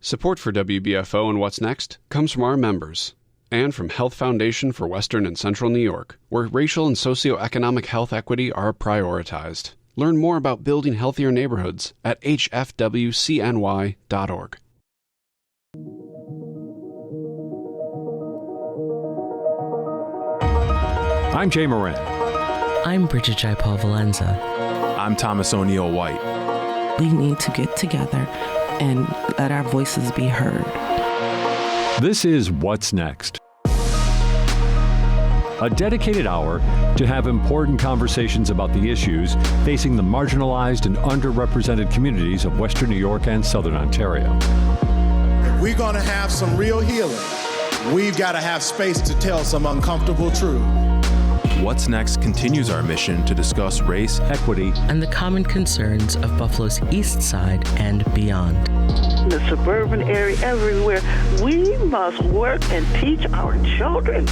Support for WBFO and What's Next comes from our members and from Health Foundation for Western and Central New York, where racial and socioeconomic health equity are prioritized. Learn more about building healthier neighborhoods at hfwcny.org. I'm Jay Moran. I'm Bridget Jaipal Valenza. I'm Thomas O'Neill White. We need to get together and let our voices be heard. This is What's Next, a dedicated hour to have important conversations about the issues facing the marginalized and underrepresented communities of Western New York and Southern Ontario. If we're going to have some real healing, we've got to have space to tell some uncomfortable truth. What's Next continues our mission to discuss race, equity, and the common concerns of Buffalo's East Side and beyond. The suburban area, everywhere, we must work and teach our children.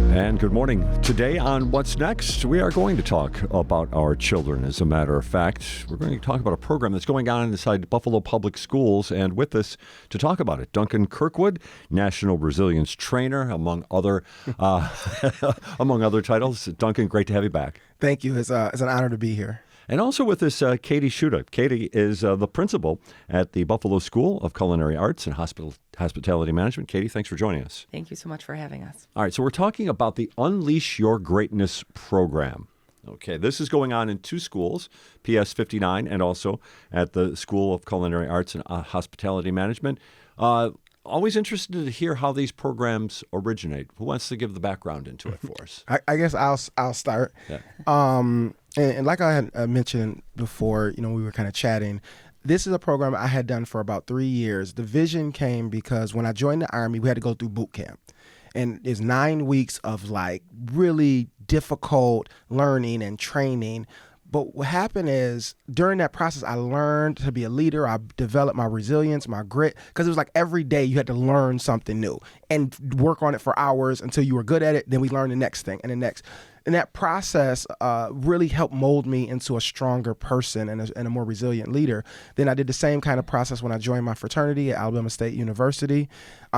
And good morning. Today on What's Next, we are going to talk about our children. As a matter of fact, we're going to talk about a program that's going on inside Buffalo Public Schools. And with us to talk about it, Duncan Kirkwood, National Resilience Trainer, among other titles. Duncan, great to have you back. Thank you. It's an honor to be here. And also with us, Katie Schuta. Katie is the principal at the Buffalo School of Culinary Arts and Hospitality Management. Katie, thanks for joining us. Thank you so much for having us. All right, so we're talking about the Unleash Your Greatness program. Okay, this is going on in two schools, PS 59 and also at the School of Culinary Arts and Hospitality Management. Always interested to hear how these programs originate. Who wants to give the background into it for us? I guess I'll start. Yeah. And like I had mentioned before, we were kind of chatting. This is a program I had done for about 3 years. The vision came because when I joined the Army, we had to go through boot camp. And it's 9 weeks of like really difficult learning and training. But what happened is during that process, I learned to be a leader. I developed my resilience, my grit, because it was like every day you had to learn something new and work on it for hours until you were good at it. Then we learned the next thing and the next. And that process really helped mold me into a stronger person and a more resilient leader. Then I did the same kind of process when I joined my fraternity at Alabama State University.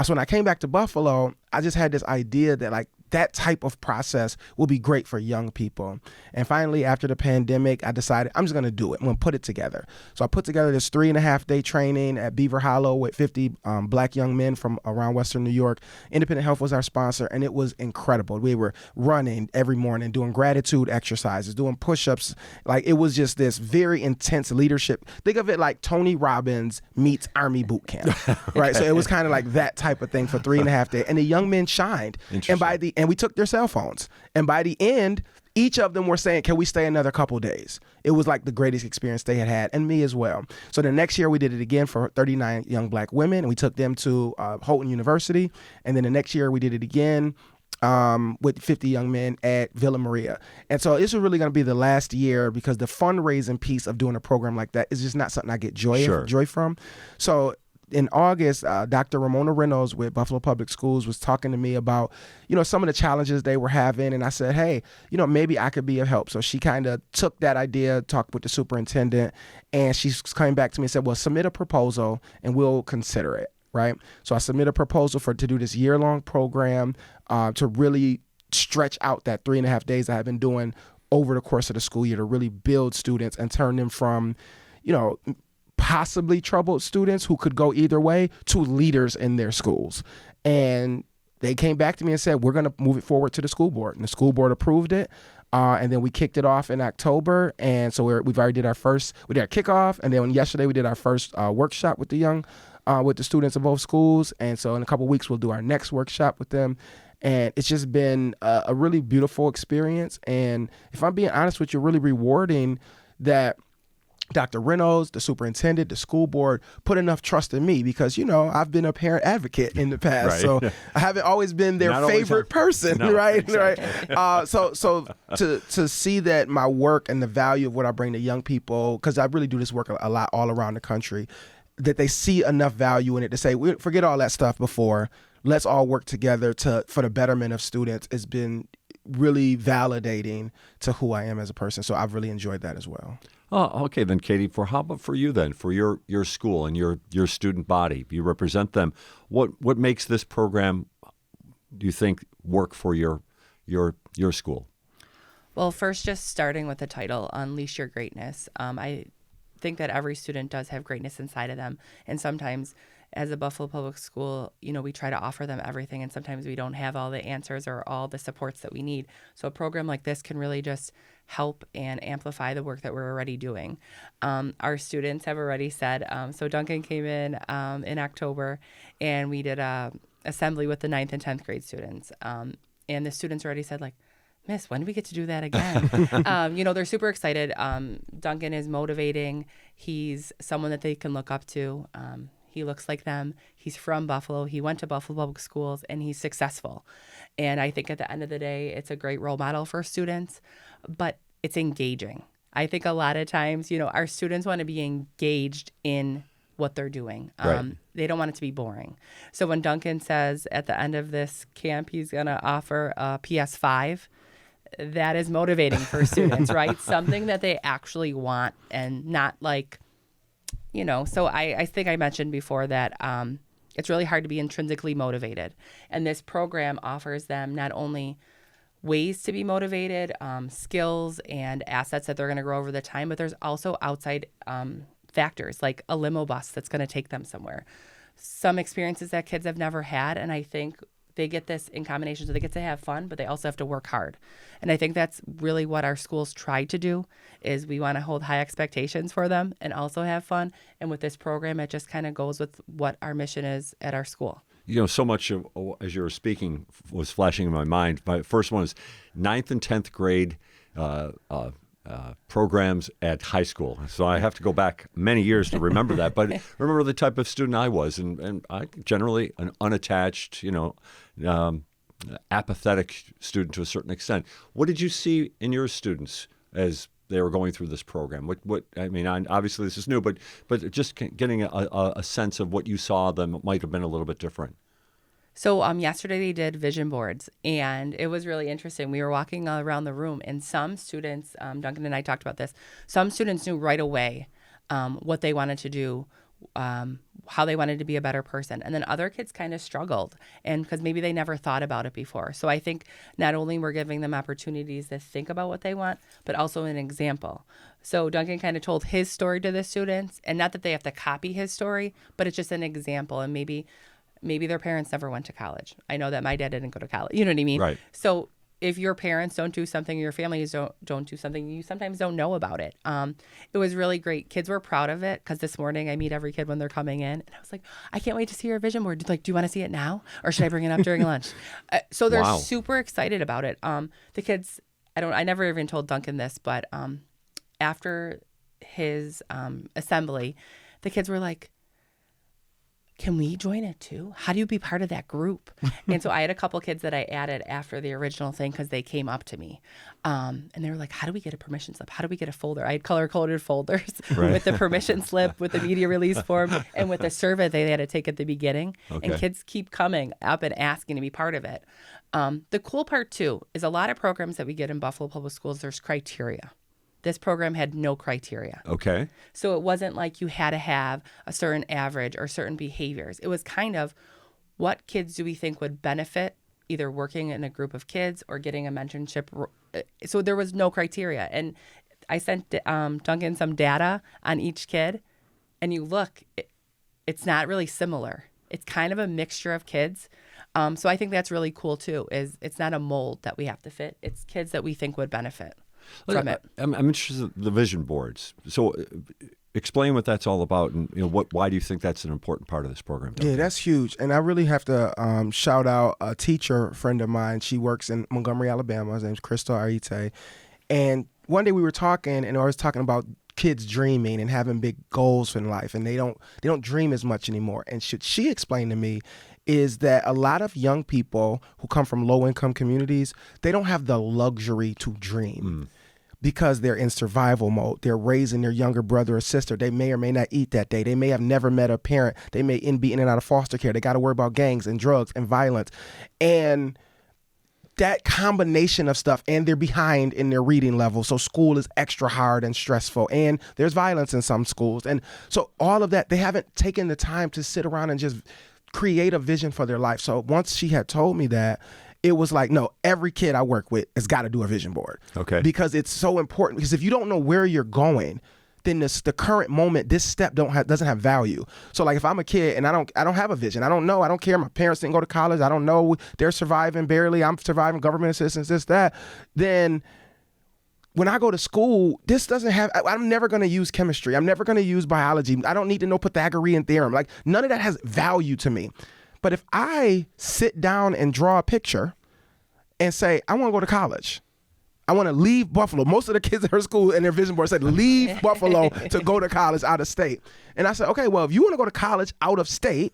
So when I came back to Buffalo, I just had this idea that like that type of process will be great for young people. And finally, after the pandemic, I decided I'm just going to do it. I'm going to put it together. So I put together this 3.5-day training at Beaver Hollow with 50 Black young men from around Western New York. Independent Health was our sponsor, and it was incredible. We were running every morning, doing gratitude exercises, doing push-ups. Like it was just this very intense leadership. Think of it like Tony Robbins meets Army boot camp, right? So it was kind of like that type of thing for 3.5 days. And the young men shined. And we took their cell phones. And by the end, each of them were saying, can we stay another couple days? It was like the greatest experience they had, and me as well. So the next year we did it again for 39 young Black women, and we took them to Houghton University. And then the next year we did it again with 50 young men at Villa Maria. And so this is really going to be the last year because the fundraising piece of doing a program like that is just not something I get joy from. So in August, Dr. Ramona Reynolds with Buffalo Public Schools was talking to me about, some of the challenges they were having. And I said, hey, maybe I could be of help. So she kind of took that idea, talked with the superintendent, and she's coming back to me and said, well, submit a proposal and we'll consider it. Right. So I submitted a proposal to do this year-long program to really stretch out that 3.5 days I have been doing over the course of the school year to really build students and turn them from, possibly troubled students who could go either way to leaders in their schools. And they came back to me and said, we're going to move it forward to the school board. And the school board approved it. And then we kicked it off in October. And so we've already did our kickoff. And then yesterday we did our first workshop with with the students of both schools. And so in a couple of weeks, we'll do our next workshop with them. And it's just been a really beautiful experience. And if I'm being honest with you, really rewarding that Dr. Reynolds, the superintendent, the school board put enough trust in me because, I've been a parent advocate in the past. Right. So I haven't always been their favorite person, right? Exactly. Right. So to see that my work and the value of what I bring to young people, because I really do this work a lot all around the country, that they see enough value in it to say, forget all that stuff before. Let's all work together for the betterment of students. It's been really validating to who I am as a person. So I've really enjoyed that as well. Oh, okay then, Katie. How about for you then, for your school and your student body? You represent them. What makes this program, do you think, work for your school? Well, first, just starting with the title, Unleash Your Greatness. I think that every student does have greatness inside of them, and sometimes as a Buffalo Public School, we try to offer them everything, and sometimes we don't have all the answers or all the supports that we need. So a program like this can really just help and amplify the work that we're already doing. Our students have already said, so Duncan came in October, and we did a assembly with the 9th and 10th grade students. And the students already said, like, Miss, when do we get to do that again? They're super excited. Duncan is motivating. He's someone that they can look up to. He looks like them. He's from Buffalo. He went to Buffalo Public Schools, and he's successful. And I think at the end of the day, it's a great role model for students, but it's engaging. I think a lot of times, our students want to be engaged in what they're doing. Right. They don't want it to be boring. So when Duncan says at the end of this camp, he's going to offer a PS5, that is motivating for students, right? Something that they actually want and not like, so I think I mentioned before that it's really hard to be intrinsically motivated. And this program offers them not only ways to be motivated, skills and assets that they're going to grow over the time, but there's also outside factors like a limo bus that's going to take them somewhere. Some experiences that kids have never had, and I think they get this in combination, so they get to have fun, but they also have to work hard. And I think that's really what our schools try to do, is we want to hold high expectations for them and also have fun. And with this program, it just kind of goes with what our mission is at our school. So much of, as you were speaking, was flashing in my mind. My first one is 9th and 10th grade programs at high school. So I have to go back many years to remember that. But remember the type of student I was, and I generally an unattached, apathetic student to a certain extent. What did you see in your students as they were going through this program? Obviously this is new, but just getting a sense of what you saw them might have been a little bit different. So yesterday they did vision boards, and it was really interesting. We were walking around the room, and some students, Duncan and I talked about this, some students knew right away what they wanted to do, how they wanted to be a better person. And then other kids kind of struggled, and because maybe they never thought about it before. So I think not only we're giving them opportunities to think about what they want, but also an example. So Duncan kind of told his story to the students, and not that they have to copy his story, but it's just an example. And maybe their parents never went to college. I know that my dad didn't go to college. You know what I mean? Right. So if your parents don't do something, your families don't do something, you sometimes don't know about it. It was really great. Kids were proud of it, because this morning I meet every kid when they're coming in, and I was like, I can't wait to see your vision board. Like, do you want to see it now, or should I bring it up during lunch? So they're super excited about it. The kids, I never even told Duncan this, but after his assembly, the kids were like, can we join it too? How do you be part of that group? And so I had a couple kids that I added after the original thing, because they came up to me. And they were like, how do we get a permission slip? How do we get a folder? I had color-coded folders with the permission slip, with the media release form, and with the survey they had to take at the beginning. Okay. And kids keep coming up and asking to be part of it. The cool part too is a lot of programs that we get in Buffalo Public Schools, there's criteria. This program had no criteria. Okay. So it wasn't like you had to have a certain average or certain behaviors. It was kind of, what kids do we think would benefit either working in a group of kids or getting a mentorship? So there was no criteria. And I sent Duncan some data on each kid, and you look, it's not really similar. It's kind of a mixture of kids. So I think that's really cool too, is it's not a mold that we have to fit. It's kids that we think would benefit from it. I'm interested in the vision boards. So explain what that's all about, and why do you think that's an important part of this program? Yeah, that's huge. And I really have to shout out a teacher friend of mine. She works in Montgomery, Alabama. Her name's Crystal Aite. And one day we were talking, and I was talking about kids dreaming and having big goals in life, and they don't dream as much anymore. And she explained to me is that a lot of young people who come from low-income communities, they don't have the luxury to dream. Because they're in survival mode. They're raising their younger brother or sister. They may or may not eat that day. They may have never met a parent. They may be in and out of foster care. They got to worry about gangs and drugs and violence. And that combination of stuff, and they're behind in their reading level. So school is extra hard and stressful, and there's violence in some schools. And so all of that, they haven't taken the time to sit around and just create a vision for their life. So once she had told me that, it was like, no, every kid I work with has got to do a vision board. Okay. Because it's so important. Because if you don't know where you're going, then the current moment, this step doesn't have value. So like if I'm a kid and I don't have a vision, I don't know, I don't care, my parents didn't go to college, I don't know, they're surviving barely, I'm surviving, government assistance, this, that, then when I go to school, this doesn't have, I'm never going to use chemistry, I'm never going to use biology, I don't need to know Pythagorean theorem, like none of that has value to me. But if I sit down and draw a picture and say, I want to go to college, I want to leave Buffalo. Most of the kids at her school in their vision board said, leave Buffalo to go to college out of state. And I said, okay, well, if you want to go to college out of state,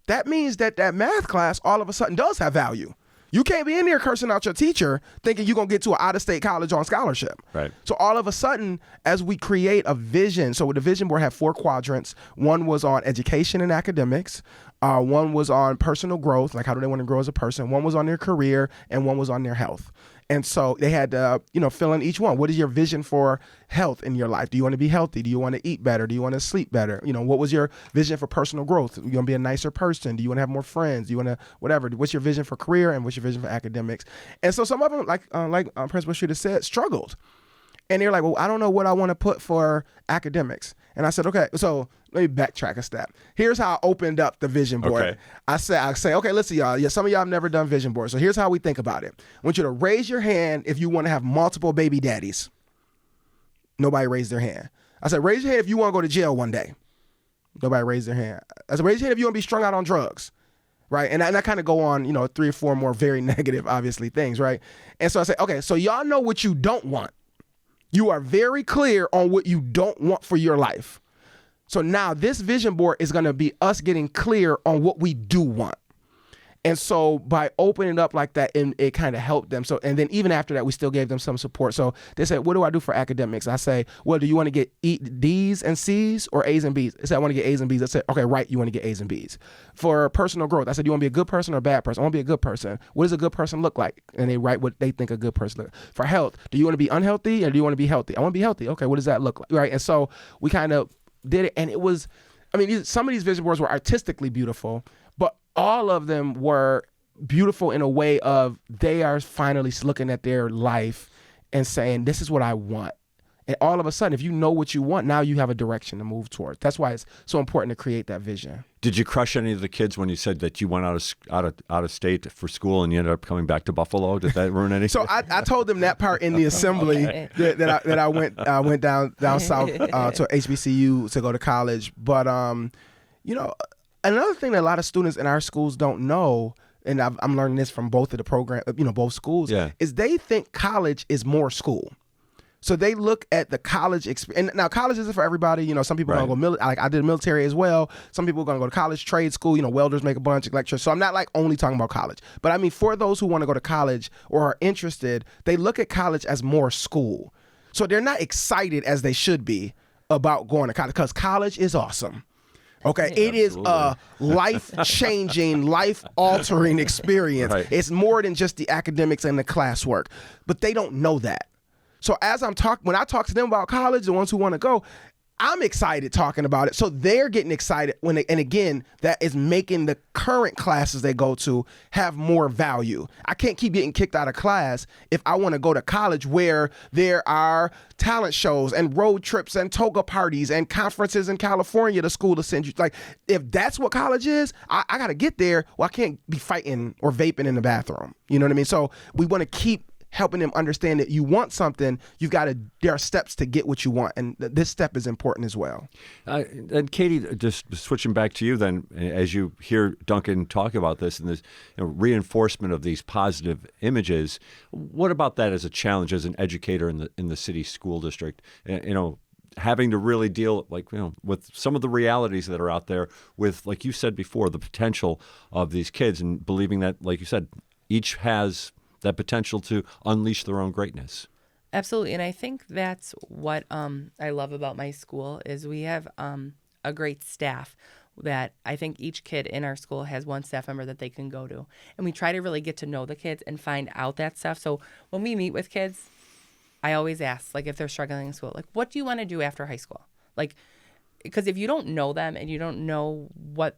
that means that math class all of a sudden does have value. You can't be in there cursing out your teacher thinking you're going to get to an out-of-state college on scholarship. Right. So all of a sudden, as we create a vision, so the vision board had 4 quadrants. One was on education and academics. One was on personal growth, like how do they want to grow as a person. One was on their career, and one was on their health. And so they had to, fill in each one. What is your vision for health in your life? Do you want to be healthy? Do you want to eat better? Do you want to sleep better? What was your vision for personal growth? You want to be a nicer person? Do you want to have more friends? Do you want to whatever? What's your vision for career and what's your vision for academics? And so some of them, like Principal Schuta said, struggled. And they're like, well, I don't know what I want to put for academics. And I said, okay, so let me backtrack a step. Here's how I opened up the vision board. Okay. I say, okay, listen, y'all. Yeah, some of y'all have never done vision boards. So here's how we think about it. I want you to raise your hand if you want to have multiple baby daddies. Nobody raised their hand. I said, raise your hand if you want to go to jail one day. Nobody raised their hand. I said, raise your hand if you want to be strung out on drugs. Right. And I kind of go on, 3 or 4 more very negative, obviously, things. Right. And so I say, okay, so y'all know what you don't want. You are very clear on what you don't want for your life. So now this vision board is going to be us getting clear on what we do want. And so by opening it up like that, it kind of helped them. So, and then even after that, we still gave them some support. So they said, what do I do for academics? I say, well, do you want to get D's and C's or A's and B's? They said, I want to get A's and B's. I said, okay, right, you want to get A's and B's. For personal growth, I said, you want to be a good person or a bad person? I want to be a good person. What does a good person look like? And they write what they think a good person looks like. For health, do you want to be unhealthy or do you want to be healthy? I want to be healthy. Okay, what does that look like? Right. And so we kind of did it. And it was, some of these vision boards were artistically beautiful, but all of them were beautiful in a way of they are finally looking at their life and saying, this is what I want. And all of a sudden, if you know what you want, now you have a direction to move towards. That's why it's so important to create that vision. Did you crush any of the kids when you said that you went out of state for school and you ended up coming back to Buffalo? Did that ruin anything? So I told them that part in the assembly that I went down south to HBCU to go to college. But another thing that a lot of students in our schools don't know, and I'm learning this from both of the program, both schools, is they think college is more school. So they look at the college experience. And now college isn't for everybody. Some people are going to go I did military as well. Some people are going to go to college, trade school. Welders make a bunch of lectures. So I'm not like only talking about college. But for those who want to go to college or are interested, they look at college as more school. So they're not excited as they should be about going to college because college is awesome. Okay, it is a life-changing, life-altering experience. Right. It's more than just the academics and the classwork. But they don't know that. So when I talk to them about college, the ones who want to go, I'm excited talking about it. So they're getting excited and again, that is making the current classes they go to have more value. I can't keep getting kicked out of class if I want to go to college where there are talent shows and road trips and toga parties and conferences in California the school to send you. Like, if that's what college is, I got to get there. Well, I can't be fighting or vaping in the bathroom. You know what I mean? So we want to keep helping them understand that you want something, there are steps to get what you want. And this step is important as well. And Katie, just switching back to you then, as you hear Duncan talk about this and this reinforcement of these positive images, what about that as a challenge as an educator in the city school district? Having to really deal with some of the realities that are out there with, like you said before, the potential of these kids and believing that, like you said, each has that potential to unleash their own greatness. Absolutely. And I think that's what I love about my school is we have a great staff. that I think each kid in our school has one staff member that they can go to. And we try to really get to know the kids and find out that stuff. So when we meet with kids, I always ask, like, if they're struggling in school, like, what do you want to do after high school? Like, because if you don't know them and you don't know what,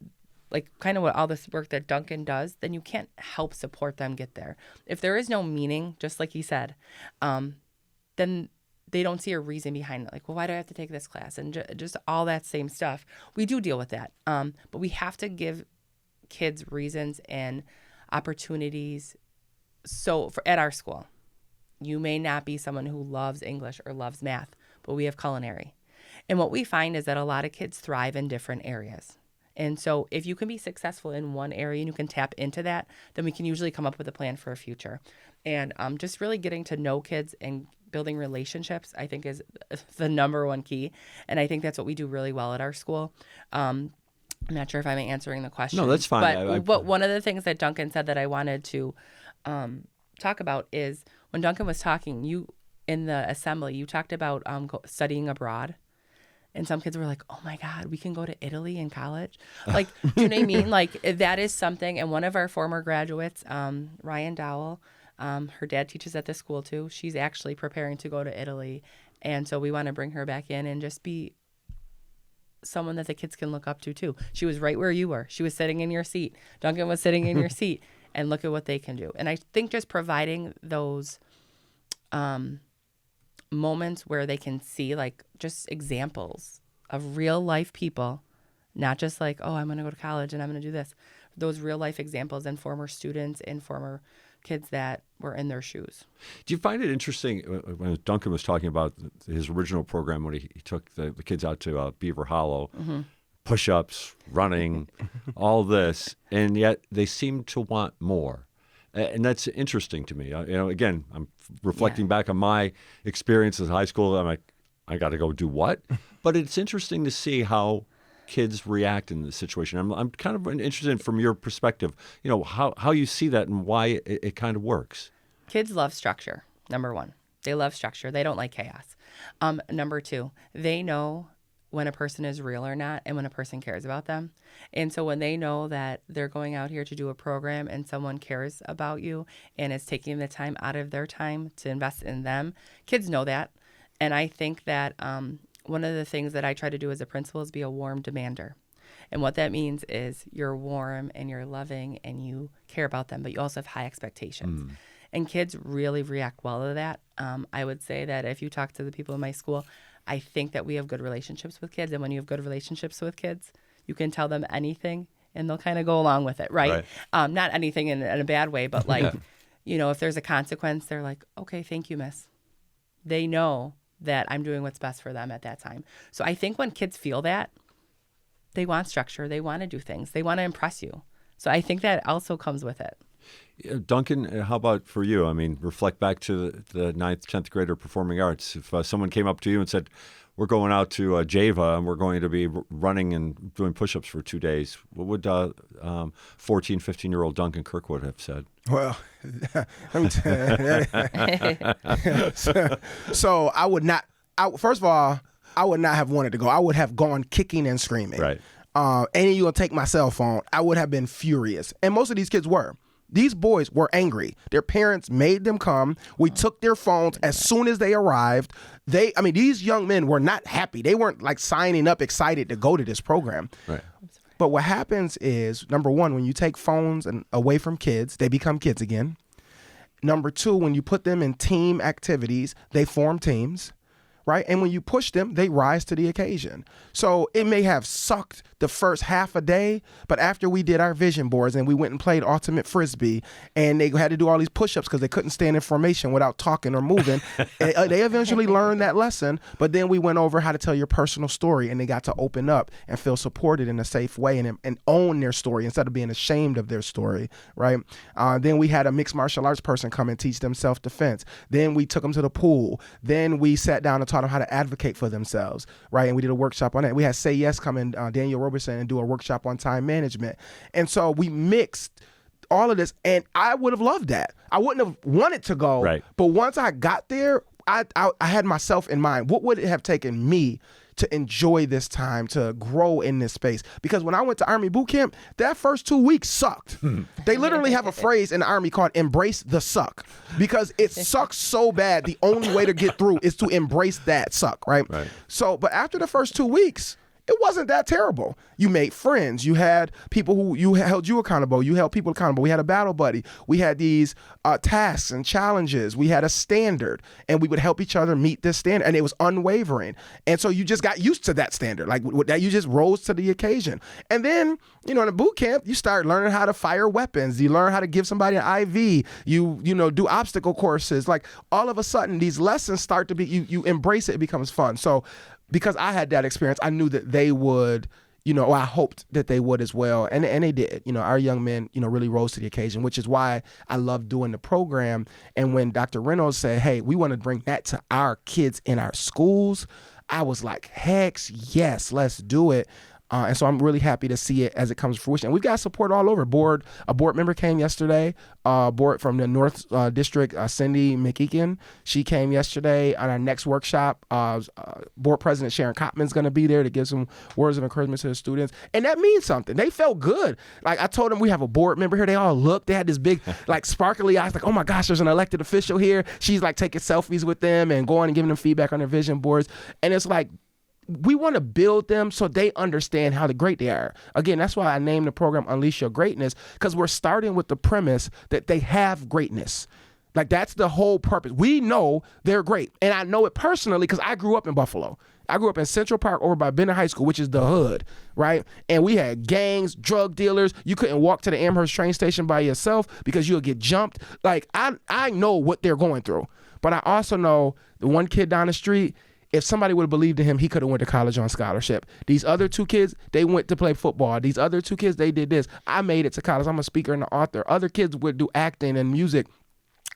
like, kind of what all this work that Duncan does, then you can't help support them get there. If there is no meaning, just like he said, then they don't see a reason behind it. Like, well, why do I have to take this class? And just all that same stuff. We do deal with that. But we have to give kids reasons and opportunities. So at our school, you may not be someone who loves English or loves math, but we have culinary. And what we find is that a lot of kids thrive in different areas. And so if you can be successful in one area and you can tap into that, then we can usually come up with a plan for a future. And just really getting to know kids and building relationships, I think, is the number one key. And I think that's what we do really well at our school. I'm not sure if I'm answering the question. No, that's fine. But one of the things that Duncan said that I wanted to talk about is when Duncan was talking, you in the assembly, you talked about studying abroad. And some kids were like, oh, my God, we can go to Italy in college. Like, do you know what I mean? Like, that is something. And one of our former graduates, Ryan Dowell, her dad teaches at this school, too. She's actually preparing to go to Italy. And so we want to bring her back in and just be someone that the kids can look up to, too. She was right where you were. She was sitting in your seat. Duncan was sitting in your seat. And look at what they can do. And I think just providing those moments where they can see, like, just examples of real life people, not just like, oh, I'm going to go to college and I'm going to do this. Those real life examples and former students and former kids that were in their shoes. Do you find it interesting when Duncan was talking about his original program when he took the kids out to Beaver Hollow, push-ups, running, all this, and yet they seem to want more. And that's interesting to me. Again, I'm reflecting back on my experience in high school. I'm like, I got to go do what? But it's interesting to see how kids react in this situation. I'm kind of interested from your perspective, how you see that and why it kind of works. Kids love structure, number one. They love structure. They don't like chaos. Number two, they know when a person is real or not and when a person cares about them. And so when they know that they're going out here to do a program and someone cares about you and is taking the time out of their time to invest in them, kids know that. And I think that one of the things that I try to do as a principal is be a warm demander. And what that means is you're warm and you're loving and you care about them, but you also have high expectations. And kids really react well to that. I would say that if you talk to the people in my school, I think that we have good relationships with kids. And when you have good relationships with kids, you can tell them anything and they'll kind of go along with it, right? Not anything in a bad way, but like, if there's a consequence, they're like, okay, thank you, miss. They know that I'm doing what's best for them at that time. So I think when kids feel that, they want structure, they want to do things, they want to impress you. So I think that also comes with it. Duncan, how about for you? I mean, reflect back to the 9th, 10th grader performing arts. If someone came up to you and said, we're going out to Java and we're going to be running and doing push-ups for 2 days, what would 14, 15-year-old Duncan Kirkwood have said? Well, let me tell you. So I would not, first of all, I would not have wanted to go. I would have gone kicking and screaming. Right. And you're going to take my cell phone. I would have been furious. And most of these kids were. These boys were angry. Their parents made them come. We took their phones as soon as they arrived. These young men were not happy. They weren't like signing up excited to go to this program. Right. But what happens is, number one, when you take phones away from kids, they become kids again. Number two, when you put them in team activities, they form teams. Right? And when you push them, they rise to the occasion. So it may have sucked the first half a day, but after we did our vision boards and we went and played ultimate frisbee and they had to do all these push-ups because they couldn't stand in formation without talking or moving, they eventually learned that lesson. But then we went over how to tell your personal story and they got to open up and feel supported in a safe way and own their story instead of being ashamed of their story, right? Then we had a mixed martial arts person come and teach them self-defense. Then we took them to the pool. Then we sat down and taught them how to advocate for themselves, right? And we did a workshop on that. We had Say Yes come in, Daniel Roberson, and do a workshop on time management. And so we mixed all of this, and I would have loved that. I wouldn't have wanted to go, right. But once I got there, I had myself in mind. What would it have taken me to enjoy this time, to grow in this space. Because when I went to Army boot camp, that first 2 weeks sucked. They literally have a phrase in the Army called embrace the suck, because it sucks so bad. The only way to get through is to embrace that suck, right? So, but after the first 2 weeks, it wasn't that terrible. You made friends. You had people who held you accountable. You held people accountable. We had a battle buddy. We had these tasks and challenges. We had a standard, and we would help each other meet this standard, and it was unwavering. And so you just got used to that standard. Like that, you just rose to the occasion. And then, in a boot camp, you start learning how to fire weapons. You learn how to give somebody an IV. You do obstacle courses. Like all of a sudden, these lessons start to be, you embrace it. It becomes fun. So, because I had that experience, I knew that they would, I hoped that they would as well. And they did. Our young men, really rose to the occasion, which is why I love doing the program. And when Dr. Reynolds said, hey, we want to bring that to our kids in our schools, I was like, heck yes, let's do it. And so I'm really happy to see it as it comes to fruition. And we've got support all over. A board member came yesterday, board from the North District, Cindy McEakin. She came yesterday on our next workshop. Board President Sharon Kottman's going to be there to give some words of encouragement to the students. And that means something. They felt good. Like I told them we have a board member here. They all looked. They had this big, sparkly eyes. Like, oh my gosh, there's an elected official here. She's taking selfies with them and going and giving them feedback on their vision boards. And it's like, we want to build them so they understand how great they are. Again, that's why I named the program Unleash Your Greatness, because we're starting with the premise that they have greatness. That's the whole purpose. We know they're great. And I know it personally because I grew up in Buffalo. I grew up in Central Park over by Bennett High School, which is the hood, right? And we had gangs, drug dealers. You couldn't walk to the Amherst train station by yourself because you'll get jumped. I know what they're going through. But I also know the one kid down the street, if somebody would have believed in him, he could have went to college on scholarship. These other two kids, they went to play football. These other two kids, they did this. I made it to college. I'm a speaker and an author. Other kids would do acting and music.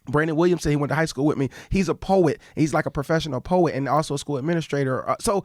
Brandon Williamson, he went to high school with me. He's a poet. He's like a professional poet and also a school administrator. So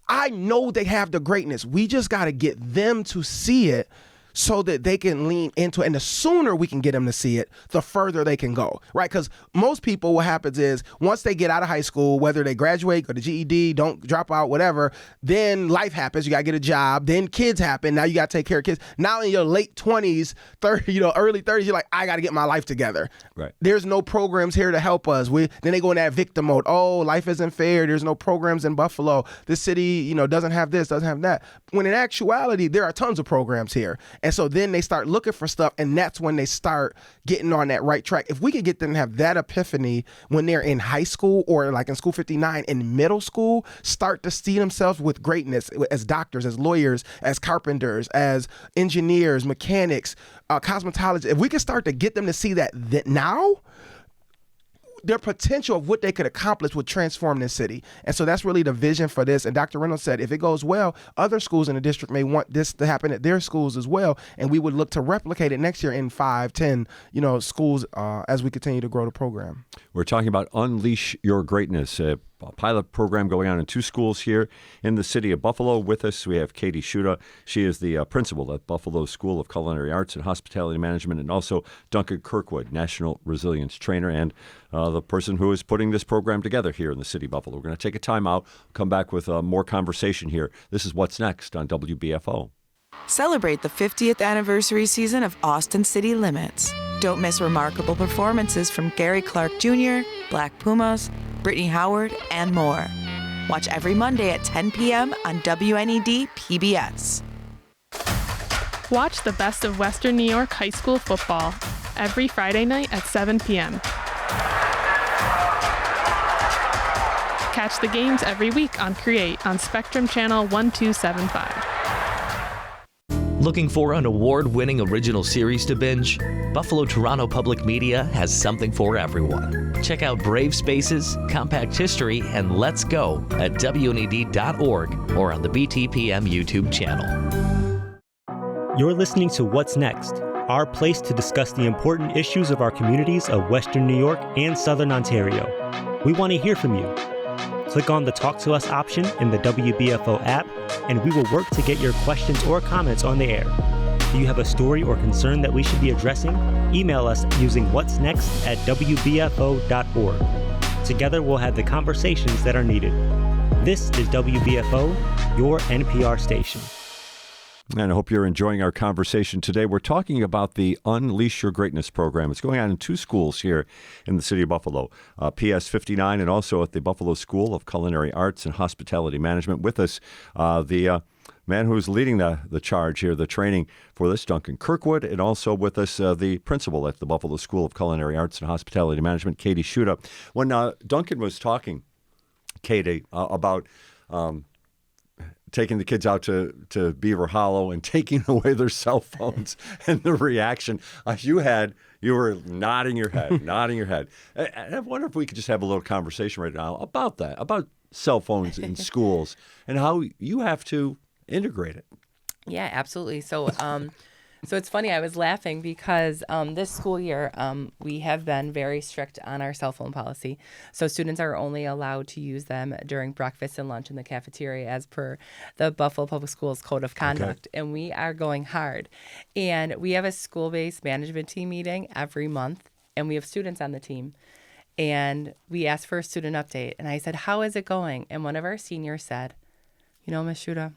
I know they have the greatness. We just got to get them to see it so that they can lean into it. And the sooner we can get them to see it, the further they can go, right? Because most people, what happens is once they get out of high school, whether they graduate, go to GED, don't drop out, whatever, then life happens. You got to get a job. Then kids happen. Now you got to take care of kids. Now in your late 20s, 30, early 30s, you're like, I got to get my life together. Right. There's no programs here to help us. Then they go in that victim mode. Oh, life isn't fair. There's no programs in Buffalo. This city, doesn't have this, doesn't have that. When in actuality, there are tons of programs here. And so then they start looking for stuff, and that's when they start getting on that right track. If we could get them to have that epiphany when they're in high school or in School 59 in middle school, start to see themselves with greatness as doctors, as lawyers, as carpenters, as engineers, mechanics, cosmetologists. If we can start to get them to see that now, their potential of what they could accomplish would transform this city. And so that's really the vision for this. And Dr. Reynolds said, if it goes well, other schools in the district may want this to happen at their schools as well. And we would look to replicate it next year in 5, 10, schools as we continue to grow the program. We're talking about Unleash Your Greatness, a pilot program going on in 2 schools here in the city of Buffalo. With us, we have Katie Schuta. She is the principal at Buffalo School of Culinary Arts and Hospitality Management, and also Duncan Kirkwood, National Resilience Trainer, and the person who is putting this program together here in the city of Buffalo. We're going to take a time out, come back with more conversation here. This is What's Next on WBFO. Celebrate the 50th anniversary season of Austin City Limits. Don't miss remarkable performances from Gary Clark Jr., Black Pumas, Brittany Howard, and more. Watch every Monday at 10 p.m. on WNED PBS. Watch the best of Western New York high school football every Friday night at 7 p.m. Catch the games every week on Create on Spectrum Channel 1275. Looking for an award-winning original series to binge? Buffalo Toronto Public Media has something for everyone. Check out Brave Spaces, Compact History, and Let's Go at WNED.org or on the BTPM YouTube channel. You're listening to What's Next, our place to discuss the important issues of our communities of Western New York and Southern Ontario. We want to hear from you. Click on the Talk to Us option in the WBFO app, and we will work to get your questions or comments on the air. Do you have a story or concern that we should be addressing? Email us using what'snext@wbfo.org. Together, we'll have the conversations that are needed. This is WBFO, your NPR station. And I hope you're enjoying our conversation today. We're talking about the Unleash Your Greatness program. It's going on in 2 schools here in the city of Buffalo, PS 59 and also at the Buffalo School of Culinary Arts and Hospitality Management. With us, the man who's leading the charge here, the training for this, Duncan Kirkwood, and also with us, the principal at the Buffalo School of Culinary Arts and Hospitality Management, Katie Schuta. When Duncan was talking, Katie, about taking the kids out to Beaver Hollow and taking away their cell phones and the reaction you were nodding your head. And I wonder if we could just have a little conversation right now about that, about cell phones in schools and how you have to integrate it. Yeah, absolutely. So so it's funny, I was laughing because this school year, we have been very strict on our cell phone policy. So students are only allowed to use them during breakfast and lunch in the cafeteria as per the Buffalo Public Schools Code of Conduct. Okay. And we are going hard. And we have a school-based management team meeting every month, and we have students on the team. And we asked for a student update. And I said, how is it going? And one of our seniors said, Ms. Schuta,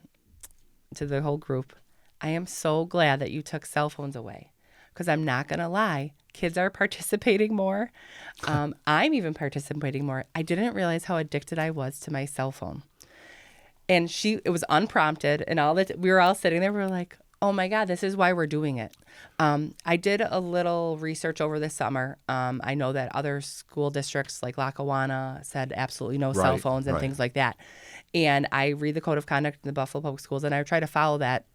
to the whole group, I am so glad that you took cell phones away, because I'm not going to lie. Kids are participating more. I'm even participating more. I didn't realize how addicted I was to my cell phone. And it was unprompted, and we were all sitting there. We were like, oh my God, this is why we're doing it. I did a little research over the summer. I know that other school districts like Lackawanna said absolutely no cell phones and things like that. And I read the Code of Conduct in the Buffalo Public Schools, and I try to follow that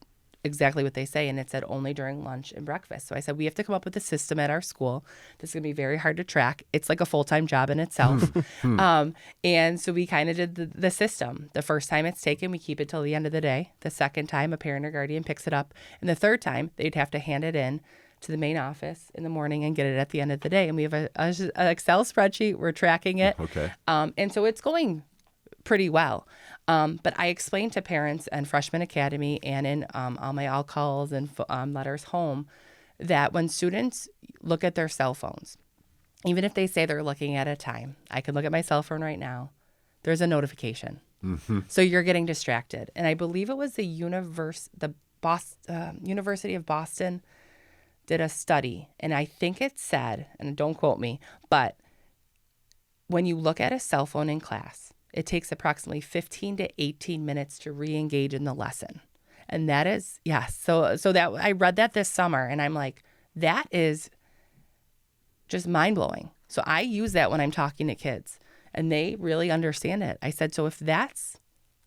exactly what they say, and it said only during lunch and breakfast. So I said, we have to come up with a system at our school. This is going to be very hard to track. It's like a full-time job in itself. And so we kind of did the system. The first time it's taken, we keep it till the end of the day. The second time, a parent or guardian picks it up. And the third time, they'd have to hand it in to the main office in the morning and get it at the end of the day. And we have an Excel spreadsheet. We're tracking it. Okay. And so it's going pretty well. But I explained to parents and Freshman Academy and in all my all-calls and letters home that when students look at their cell phones, even if they say they're looking at a time, I can look at my cell phone right now, there's a notification. Mm-hmm. So you're getting distracted. And I believe it was the University of Boston did a study, and I think it said, and don't quote me, but when you look at a cell phone in class, it takes approximately 15 to 18 minutes to re-engage in the lesson. And that is, yes. So that I read that this summer, and I'm like, that is just mind-blowing. So I use that when I'm talking to kids, and they really understand it. I said, so if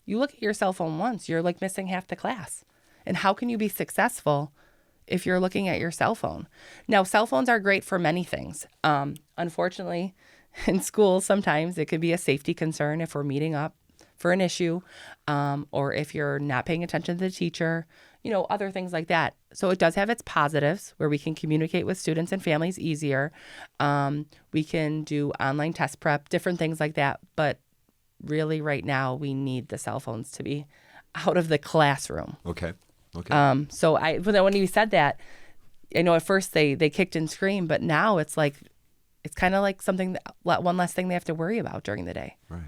you look at your cell phone once, you're like missing half the class. And how can you be successful if you're looking at your cell phone? Now, cell phones are great for many things. Unfortunately, in schools, sometimes it could be a safety concern if we're meeting up for an issue, or if you're not paying attention to the teacher, other things like that. So it does have its positives where we can communicate with students and families easier. We can do online test prep, different things like that. But really right now we need the cell phones to be out of the classroom. Okay. So when you said that, I know at first they kicked and screamed, but now it's like, it's kind of like something, one less thing they have to worry about during the day. Right.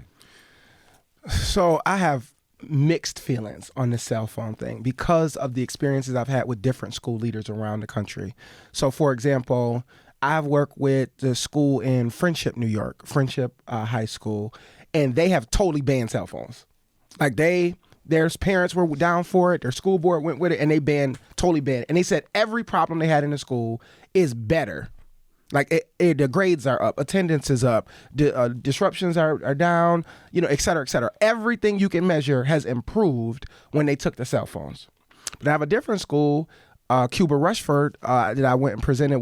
So I have mixed feelings on the cell phone thing because of the experiences I've had with different school leaders around the country. So, for example, I've worked with the school in Friendship, New York, Friendship High School, and they have totally banned cell phones. Like their parents were down for it, their school board went with it, and they totally banned it. And they said every problem they had in the school is better. Like the grades are up, attendance is up, disruptions are down, et cetera, et cetera. Everything you can measure has improved when they took the cell phones. But I have a different school, Cuba Rushford, that I went and presented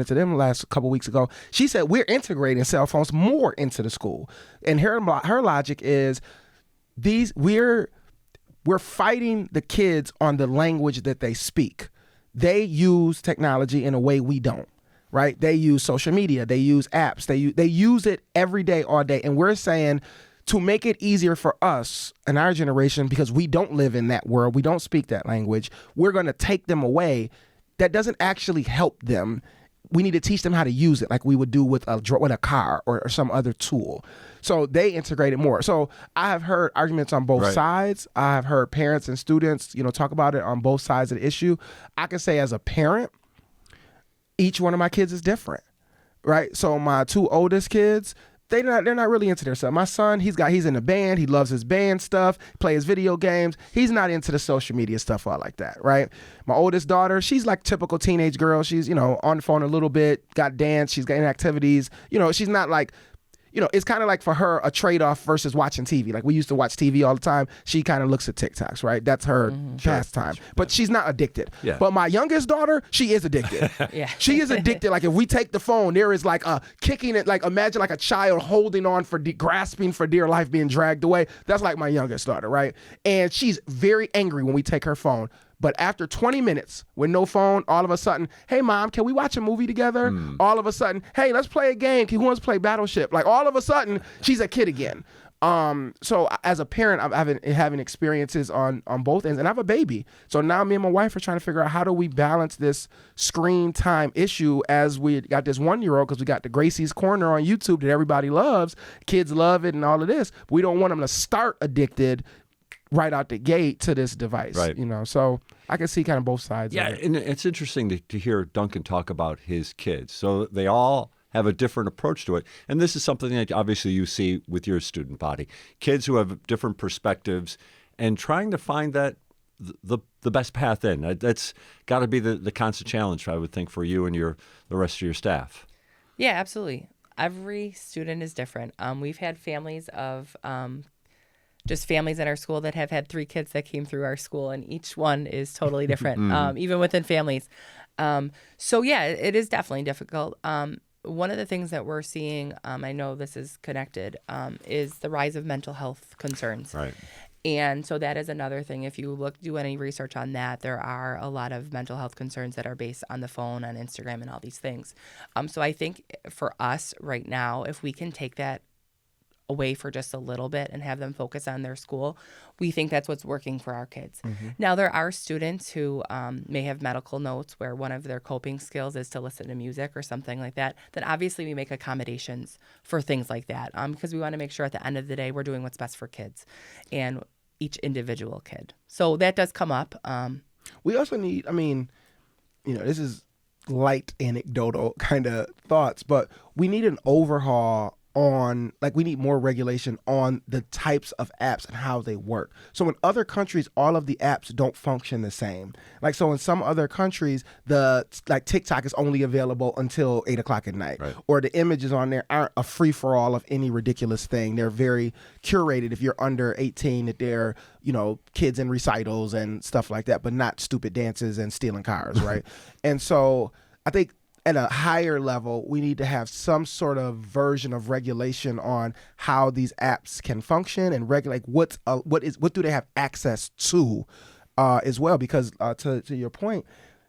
to them last couple weeks ago. She said we're integrating cell phones more into the school, and her logic is we're fighting the kids on the language that they speak. They use technology in a way we don't. Right? They use social media. They use apps. They use it every day, all day. And we're saying to make it easier for us and our generation, because we don't live in that world, we don't speak that language, we're going to take them away. That doesn't actually help them we need to teach them how to use it like we would do with a car or some other tool. So they integrate it more. So I have heard arguments on both sides. I have heard parents and students, talk about it on both sides of the issue. I can say as a parent, each one of my kids is different, right? So my 2 oldest kids, they're not really into their stuff. My son, he's in a band. He loves his band stuff, plays video games. He's not into the social media stuff all like that, right? My oldest daughter, she's like typical teenage girl. She's, on the phone a little bit, got dance. She's got activities. She's not like, it's kind of like for her a trade-off versus watching TV. Like we used to watch TV all the time. She kind of looks at TikToks, right? That's her pastime. But she's not addicted. Yeah. But my youngest daughter, she is addicted. Yeah. She is addicted. Like if we take the phone, there is like a kicking it. Like imagine like a child holding on grasping for dear life, being dragged away. That's like my youngest daughter, right? And she's very angry when we take her phone. But after 20 minutes with no phone, all of a sudden, hey, Mom, can we watch a movie together? All of a sudden, hey, let's play a game. Who wants to play Battleship? Like all of a sudden, she's a kid again. So as a parent, I'm having experiences on both ends. And I have a baby. So now me and my wife are trying to figure out how do we balance this screen time issue as we got this 1-year-old, because we got the Gracie's Corner on YouTube that everybody loves. Kids love it and all of this. But we don't want them to start addicted right out the gate to this device, right. So I can see kind of both sides. Yeah, of it. And it's interesting to hear Duncan talk about his kids. So they all have a different approach to it. And this is something that obviously you see with your student body. Kids who have different perspectives and trying to find that the best path in. That's got to be the constant challenge, I would think, for you and the rest of your staff. Yeah, absolutely. Every student is different. We've had families of just families in our school that have had 3 kids that came through our school, and each one is totally different, even within families. So yeah, it is definitely difficult. One of the things that we're seeing, I know this is connected, is the rise of mental health concerns. Right. And so that is another thing. If you do any research on that, there are a lot of mental health concerns that are based on the phone, on Instagram, and all these things. So I think for us right now, if we can take that away for just a little bit and have them focus on their school, we think that's what's working for our kids. Now, there are students who may have medical notes where one of their coping skills is to listen to music or something like that. Then obviously we make accommodations for things like that, because we want to make sure at the end of the day we're doing what's best for kids and each individual kid. So that does come up. We also need, this is light anecdotal kind of thoughts, but we need an overhaul on, we need more regulation on the types of apps and how they work. So in other countries, all of the apps don't function the same. So in some other countries, TikTok is only available until 8 o'clock at night, right. Or the images on there aren't a free for all of any ridiculous thing. They're very curated. If you're under 18, that they're, kids in recitals and stuff like that, but not stupid dances and stealing cars, right? And so I think at a higher level, we need to have some sort of version of regulation on how these apps can function and regulate what do they have access to as well. Because to your point,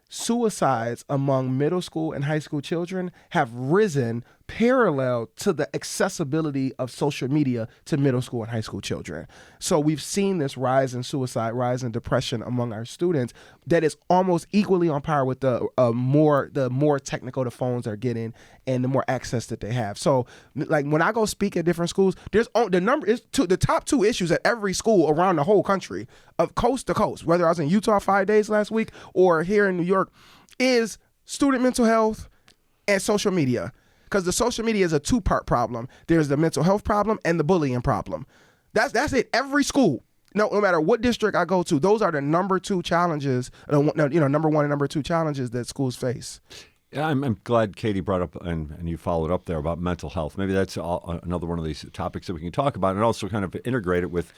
suicides among middle school and high school children have risen parallel to the accessibility of social media to middle school and high school children. So we've seen this rise in suicide, rise in depression among our students that is almost equally on par with the more technical the phones are getting and the more access that they have. So when I go speak at different schools, the top 2 issues at every school around the whole country, of coast to coast, whether I was in Utah 5 days last week or here in New York, is student mental health and social media. Because the social media is a 2-part problem. There's the mental health problem and the bullying problem. That's it. Every school, no matter what district I go to, those are the number 2 challenges. Number 1 and number 2 challenges that schools face. Yeah, I'm glad Katie brought up and you followed up there about mental health. Maybe that's another one of these topics that we can talk about, and also kind of integrate it with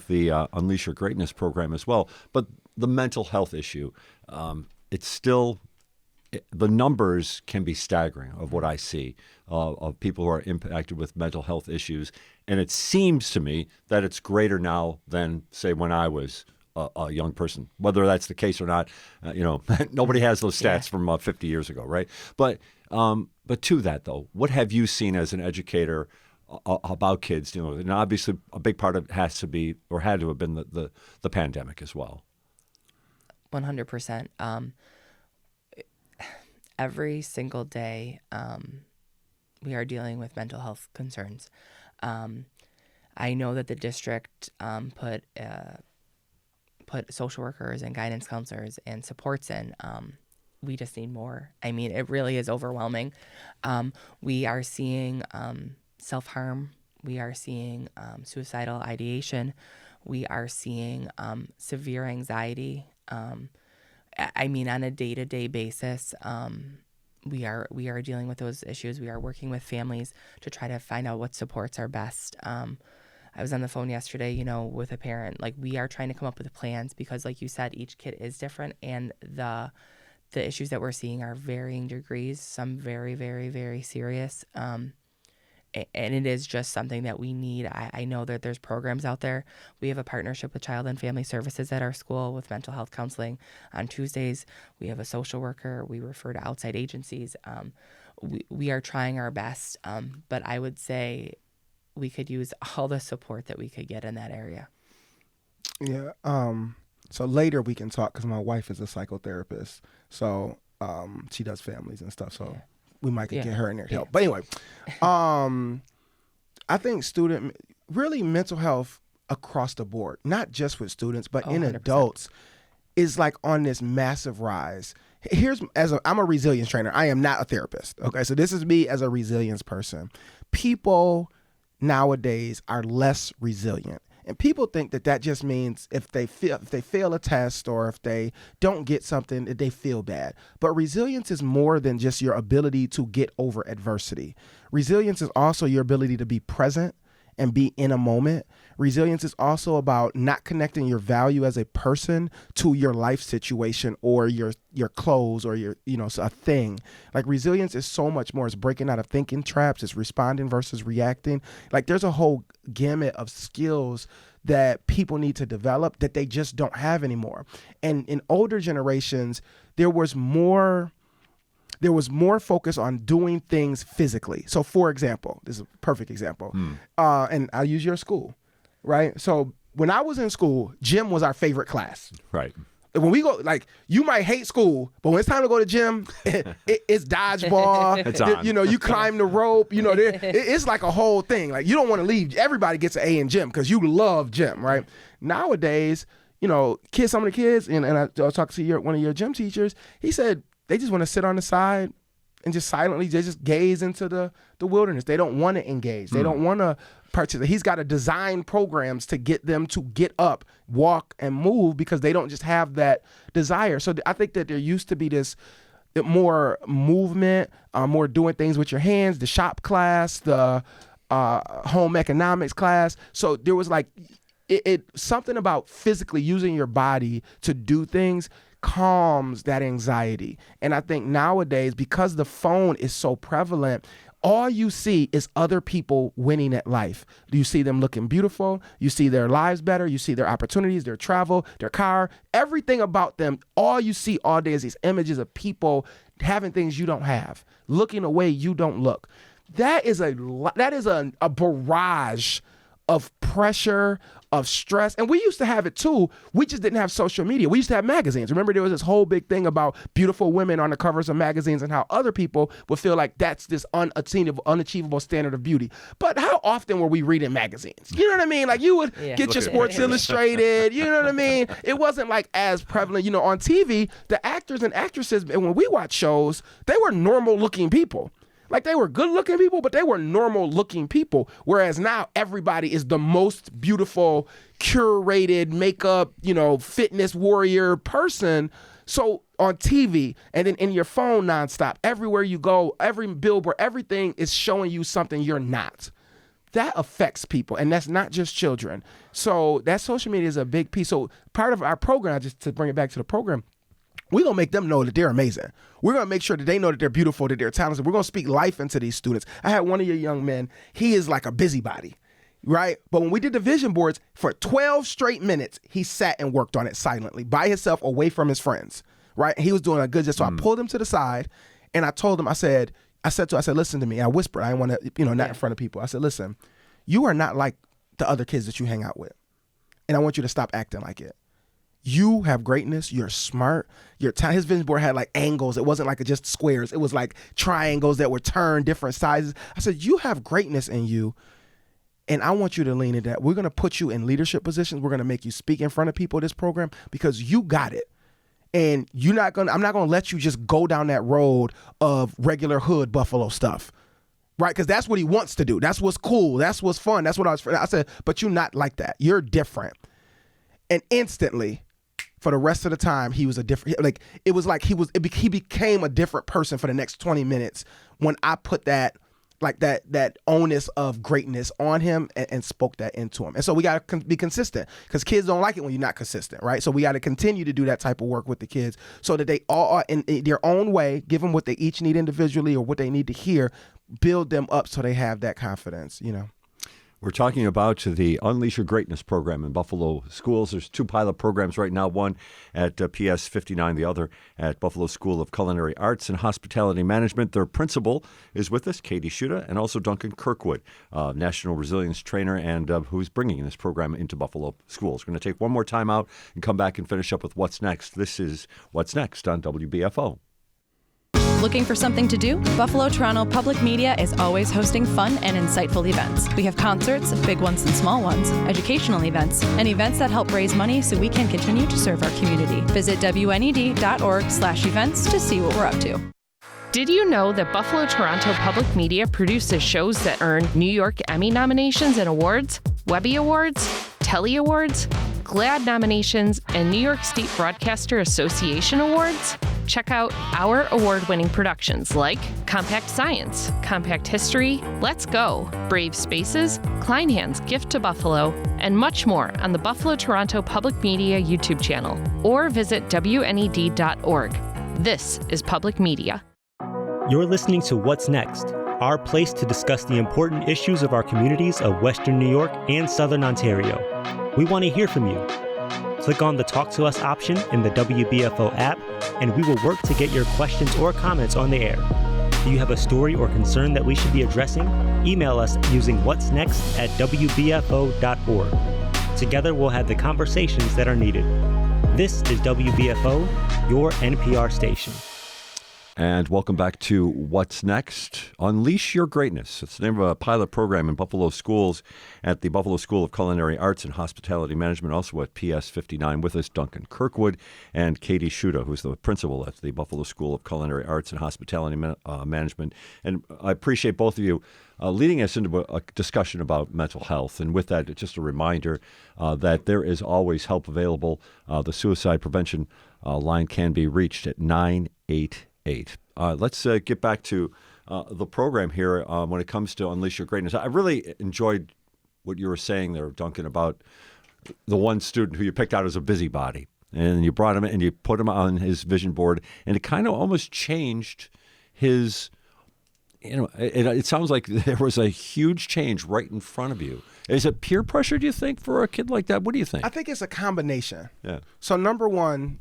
the Unleash Your Greatness program as well. But the mental health issue, it's still. The numbers can be staggering of what I see of people who are impacted with mental health issues. And it seems to me that it's greater now than, say, when I was a young person. Whether that's the case or not, nobody has those stats from 50 years ago, right? But to that, though, what have you seen as an educator about kids? And obviously a big part of it has to be, or had to have been, the pandemic as well. 100%. every single day, we are dealing with mental health concerns. I know that the district put social workers and guidance counselors and supports in. We just need more. I mean, it really is overwhelming. We are seeing self-harm. We are seeing suicidal ideation. We are seeing severe anxiety. I mean, on a day-to-day basis, we are dealing with those issues. We are working with families to try to find out what supports are best. I was on the phone yesterday, with a parent. Like, we are trying to come up with plans because, like you said, each kid is different, and the issues that we're seeing are varying degrees. Some very, very, very serious. And it is just something that we need. I know that there's programs out there. We have a partnership with Child and Family Services at our school with mental health counseling on Tuesdays. We have a social worker. We refer to outside agencies. We are trying our best, but I would say we could use all the support that we could get in that area. Yeah. So later we can talk because my wife is a psychotherapist. So she does families and stuff. So we might could get her in there to help. But anyway, I think really mental health across the board, not just with students, but in 100%. Adults, is like on this massive rise. I'm a resilience trainer. I am not a therapist. Okay. So this is me as a resilience person. People nowadays are less resilient. And people think that just means if they fail a test or if they don't get something, that they feel bad. But resilience is more than just your ability to get over adversity. Resilience is also your ability to be present and be in a moment. Resilience is also about not connecting your value as a person to your life situation or your clothes or a thing. Like, resilience is so much more. It's breaking out of thinking traps. It's responding versus reacting. Like, there's a whole gamut of skills that people need to develop that they just don't have anymore. And in older generations, there was more focus on doing things physically. So, for example, this is a perfect example, and I'll use your school, right? So when I was in school, gym was our favorite class. Right. When we go, like, you might hate school, but when it's time to go to gym, it's dodgeball. It's on. You climb the rope. It's like a whole thing. Like, you don't want to leave. Everybody gets an A in gym because you love gym, right? Nowadays, some of the kids, and I was talking to one of your gym teachers, he said, they just want to sit on the side and just silently, they just gaze into the wilderness. They don't want to engage. They don't want to participate. He's got to design programs to get them to get up, walk, and move because they don't just have that desire. So I think that there used to be this more movement, more doing things with your hands, the shop class, the home economics class. So there was like something about physically using your body to do things calms that anxiety. And I think nowadays, because the phone is so prevalent, all you see is other people winning at life. You see them looking beautiful. You see their lives better. You see their opportunities, their travel, their car, everything about them. All you see all day is these images of people having things you don't have, looking a way you don't look. That is a barrage of pressure, of stress. And we used to have it too. We just didn't have social media. We used to have magazines. Remember, there was this whole big thing about beautiful women on the covers of magazines and how other people would feel like that's this unachievable standard of beauty. But how often were we reading magazines? You know what I mean? Like, you would get your Sports Illustrated. You know what I mean? It wasn't like as prevalent. On TV, the actors and actresses, and when we watch shows, they were normal looking people. Like, they were good-looking people, but they were normal-looking people. Whereas now, everybody is the most beautiful, curated, makeup, fitness warrior person. So on TV and then in your phone nonstop, everywhere you go, every billboard, everything is showing you something you're not. That affects people, and that's not just children. So that social media is a big piece. So part of our program, just to bring it back to the program, we're going to make them know that they're amazing. We're going to make sure that they know that they're beautiful, that they're talented. We're going to speak life into these students. I had one of your young men, he is like a busybody, right? But when we did the vision boards, for 12 straight minutes, he sat and worked on it silently, by himself, away from his friends, right? He was doing a good job. So I pulled him to the side, and I told him, I said, listen to me. I whispered. I didn't want to, not in front of people. I said, listen, you are not like the other kids that you hang out with, and I want you to stop acting like it. You have greatness. You're smart. His vision board had like angles. It wasn't like just squares. It was like triangles that were turned different sizes. I said, you have greatness in you. And I want you to lean into that. We're going to put you in leadership positions. We're going to make you speak in front of people this program because you got it. And I'm not going to let you just go down that road of regular hood Buffalo stuff. Right? Because that's what he wants to do. That's what's cool. That's what's fun. That's what I said, but you're not like that. You're different. And instantly, for the rest of the time, he was a different, it was like he became a different person for the next 20 minutes when I put that onus of greatness on him and spoke that into him. And so we got to be consistent because kids don't like it when you're not consistent, right? So we got to continue to do that type of work with the kids so that they all are in their own way, give them what they each need individually or what they need to hear, build them up so they have that confidence, We're talking about the Unleash Your Greatness program in Buffalo schools. There's 2 pilot programs right now, one at PS 59, the other at Buffalo School of Culinary Arts and Hospitality Management. Their principal is with us, Katie Schuta, and also Duncan Kirkwood, National Resilience Trainer, and who's bringing this program into Buffalo schools. We're going to take one more time out and come back and finish up with What's Next. This is What's Next on WBFO. Looking for something to do? Buffalo Toronto Public Media is always hosting fun and insightful events. We have concerts, big ones and small ones, educational events, and events that help raise money so we can continue to serve our community. Visit WNED.org/events to see what we're up to. Did you know that Buffalo Toronto Public Media produces shows that earn New York Emmy nominations and awards, Webby Awards, Telly Awards, GLAAD nominations, and New York State Broadcaster Association Awards? Check out our award-winning productions like Compact Science, Compact History, Let's Go, Brave Spaces, Kleinhand's Gift to Buffalo, and much more on the Buffalo Toronto Public Media YouTube channel, or visit WNED.org. This is Public Media. You're listening to What's Next, our place to discuss the important issues of our communities of Western New York and Southern Ontario. We want to hear from you. Click on the Talk to Us option in the WBFO app, and we will work to get your questions or comments on the air. Do you have a story or concern that we should be addressing? Email us using whatsnext@wbfo.org. Together, we'll have the conversations that are needed. This is WBFO, your NPR station. And welcome back to What's Next? Unleash Your Greatness. It's the name of a pilot program in Buffalo schools at the Buffalo School of Culinary Arts and Hospitality Management, also at PS 59. With us, Duncan Kirkwood and Katie Schuta, who's the principal at the Buffalo School of Culinary Arts and Hospitality Management. And I appreciate both of you leading us into a discussion about mental health. And with that, just a reminder that there is always help available. The suicide prevention line can be reached at 988. Let's get back to the program here when it comes to Unleash Your Greatness. I really enjoyed what you were saying there, Duncan, about the one student who you picked out as a busybody. And you brought him in and you put him on his vision board. And it kind of almost changed his, it sounds like there was a huge change right in front of you. Is it peer pressure, do you think, for a kid like that? What do you think? I think it's a combination. Yeah. So number one,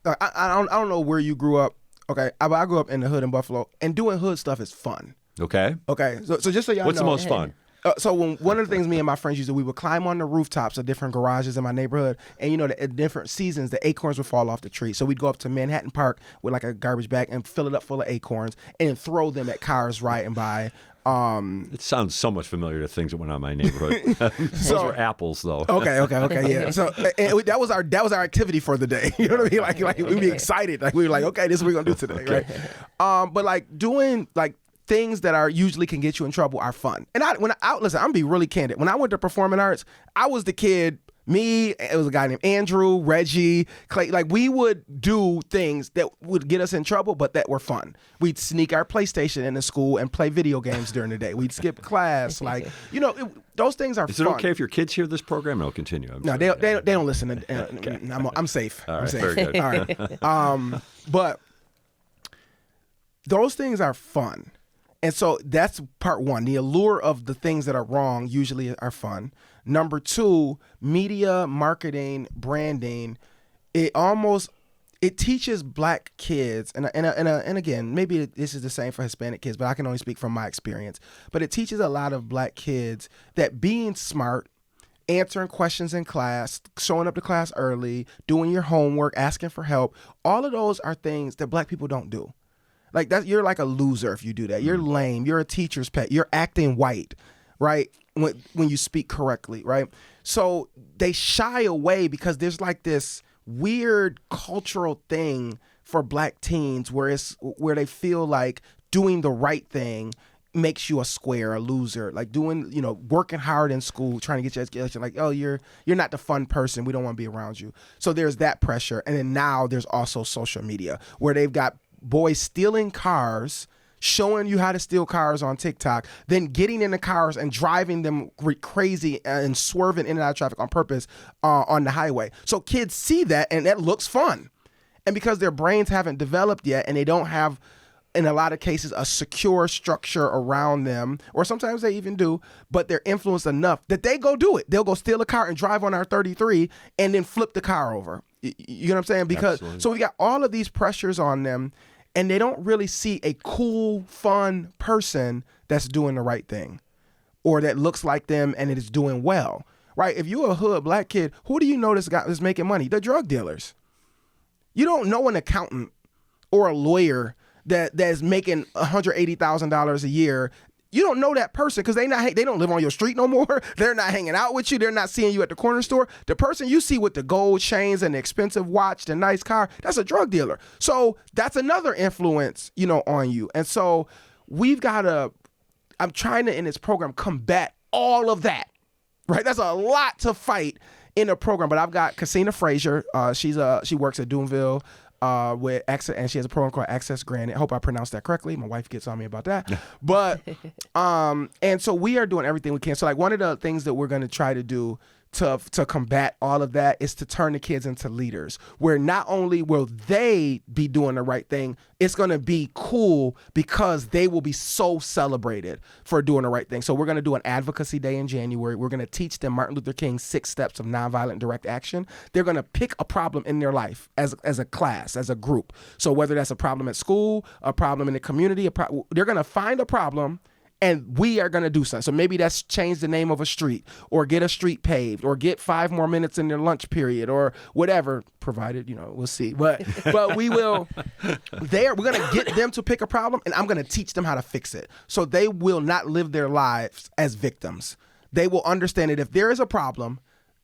I don't know where you grew up. Okay, I grew up in the hood in Buffalo, and doing hood stuff is fun. Okay. So just so y'all know. What's the most fun? So one of the things me and my friends used to do, we would climb on the rooftops of different garages in my neighborhood, and at different seasons, the acorns would fall off the tree. So we'd go up to Manhattan Park with like a garbage bag and fill it up full of acorns and throw them at cars riding by. It sounds so much familiar to things that went on in my neighborhood. Those were apples, though. Okay, yeah. So that was our activity for the day. You know what I mean? Like we'd be excited. Like we were like, okay, this is what we're gonna do today, right? But like doing like things that are usually can get you in trouble are fun. And listen, I'm gonna be really candid. When I went to performing arts, I was the kid. Me, it was a guy named Andrew, Reggie, Clay. Like we would do things that would get us in trouble, but that were fun. We'd sneak our PlayStation into school and play video games during the day. We'd skip class. Like those things are fun. Is it okay if your kids hear this program? No, continue. No, they don't listen. Okay. I'm safe. All right, I'm safe. very good. All right. But those things are fun. And so that's part one. The allure of the things that are wrong usually are fun. Number two, media, marketing, branding, it teaches black kids, and again, maybe this is the same for Hispanic kids, but I can only speak from my experience. But it teaches a lot of black kids that being smart, answering questions in class, showing up to class early, doing your homework, asking for help. All of those are things that Black people don't do. Like that, you're like a loser if you do that. You're lame. You're a teacher's pet. You're acting white, right? When you speak correctly, right? So they shy away because there's like this weird cultural thing for Black teens where they feel like doing the right thing makes you a square, a loser. Like doing, working hard in school, trying to get your education. Like, oh, you're not the fun person. We don't want to be around you. So there's that pressure, and then now there's also social media where they've got boys stealing cars, showing you how to steal cars on TikTok, then getting in the cars and driving them crazy and swerving in and out of traffic on purpose on the highway. So kids see that, and that looks fun. And because their brains haven't developed yet, and they don't have, in a lot of cases, a secure structure around them, or sometimes they even do, but they're influenced enough that they go do it. They'll go steal a car and drive on our 33 and then flip the car over. You know what I'm saying? Because Absolutely. So we got all of these pressures on them, and they don't really see a cool, fun person that's doing the right thing or that looks like them and it is doing well, right? If you're a hood Black kid, who do you know that's making money? The drug dealers. You don't know an accountant or a lawyer that's making $180,000 a year. You don't know that person because they don't live on your street no more. They're not hanging out with you. They're not seeing you at the corner store. The person you see with the gold chains and the expensive watch, the nice car, that's a drug dealer. So that's another influence, on you. And so I'm trying to, in this program, combat all of that, right? That's a lot to fight in a program. But I've got Cassina Frazier. She works at Doomville. With Access, and she has a program called Access Granted. I hope I pronounced that correctly. My wife gets on me about that. But and so we are doing everything we can. So like one of the things that we're going to try to do to combat all of that is to turn the kids into leaders, where not only will they be doing the right thing, it's going to be cool because they will be so celebrated for doing the right thing. So we're going to do an advocacy day in January. We're going to teach them Martin Luther King's 6 steps of nonviolent direct action. They're going to pick a problem in their life as a class, as a group. So whether that's a problem at school, a problem in the community, they're going to find a problem, and we are going to do something. So maybe that's change the name of a street, or get a street paved, or get 5 more minutes in their lunch period, or whatever, provided, we'll see. But we will, we're going to get them to pick a problem, and I'm going to teach them how to fix it. So they will not live their lives as victims. They will understand that if there is a problem,